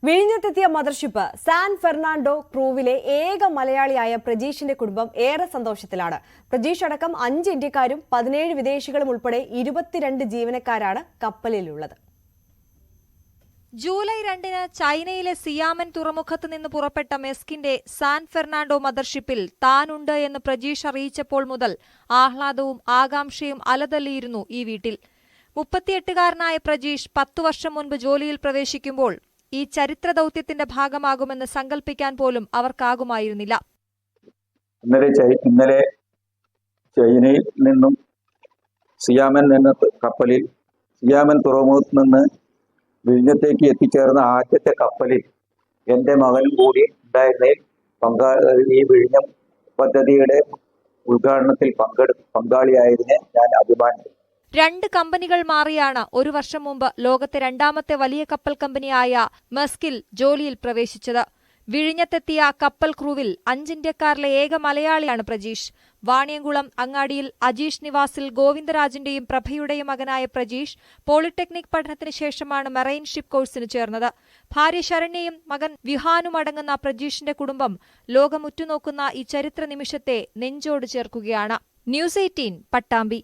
വിഴിഞ്ഞത്തെത്തിയ mothership San Fernando ക്രൂവിലെ ഏക മലയാളിയായ പ്രജീഷിന്റെ കുടുംബം ഏറെ സന്തോഷത്തിലാണ്. പ്രജീഷ് അടക്കം 5 ഇന്ത്യക്കാരും 17 വിദേശികളും ഉൾപ്പെടെ 22 ജീവനക്കാരാണ് കപ്പലിലുള്ളത്. ജൂലൈ 2-ന് ചൈനയിലെ സിയാമൻ തുറമുഖത്ത് നിന്ന് പുറപ്പെട്ട മെസ്കിന്റെ സാൻ ഫെർണാണ്ടോ മദർഷിപ്പിൽ താനുണ്ട് എന്ന് പ്രജീഷ് അറിയിച്ചപ്പോൾ മുതൽ ആഹ്ലാദവും ആകാംക്ഷയും അലതല്ലിയിരുന്നു ഈ വീട്ടിൽ. 38-കാരനായ പ്രജീഷ് 10 വർഷം മുൻപ് ജോലിയിൽ പ്രവേശിക്കുമ്പോൾ ഈ ചരിത്ര ദൗത്യത്തിന്റെ ഭാഗമാകുമെന്ന് സങ്കല്പിക്കാൻ പോലും അവർക്കാകുമായിരുന്നില്ല. ഇന്നലെ ചൈനയിൽ നിന്നും സിയാമൻ എന്ന കപ്പലിൽ സിയാമൻ തുറമുഖത്ത് നിന്ന് വിഴിഞ്ഞത്തേക്ക് എത്തിച്ചേർന്ന ആദ്യത്തെ കപ്പലിൽ എൻ്റെ മകനും കൂടി ഉണ്ടായിരുന്നതിൽ ഈ വിഴിഞ്ഞം പദ്ധതിയുടെ ഉദ്ഘാടനത്തിൽ പങ്കാളിയായതിനെ ഞാൻ അഭിമാനിക്കുന്നു. 2 കമ്പനികൾ മാറിയാണ് 1 വർഷം മുമ്പ് ലോകത്തെ 2ാമത്തെ വലിയ കപ്പൽ കമ്പനിയായ മെസ്കിൽ ജോലിയിൽ പ്രവേശിച്ചത്. വിഴിഞ്ഞത്തെത്തിയ കപ്പൽ ക്രൂവിൽ 5 ഇന്ത്യക്കാരിലെ ഏക മലയാളിയാണ് പ്രജീഷ്. വാണിയംകുളം അങ്ങാടിയിൽ അജീഷ് നിവാസിൽ ഗോവിന്ദരാജിന്റെയും പ്രഭയുടെയും മകനായ പ്രജീഷ് പോളിടെക്നിക് പഠനത്തിന് ശേഷമാണ് മെറൈൻ ഷിപ്പ് കോഴ്സിന് ചേർന്നത്. ഭാര്യ ശരണ്യയും മകൻ വിഹാനും അടങ്ങുന്ന പ്രജീഷിന്റെ കുടുംബം ലോകമുറ്റുനോക്കുന്ന ഈ ചരിത്ര നിമിഷത്തെ നെഞ്ചോട് ചേർക്കുകയാണ്. ന്യൂസ് 18 പട്ടാമ്പി.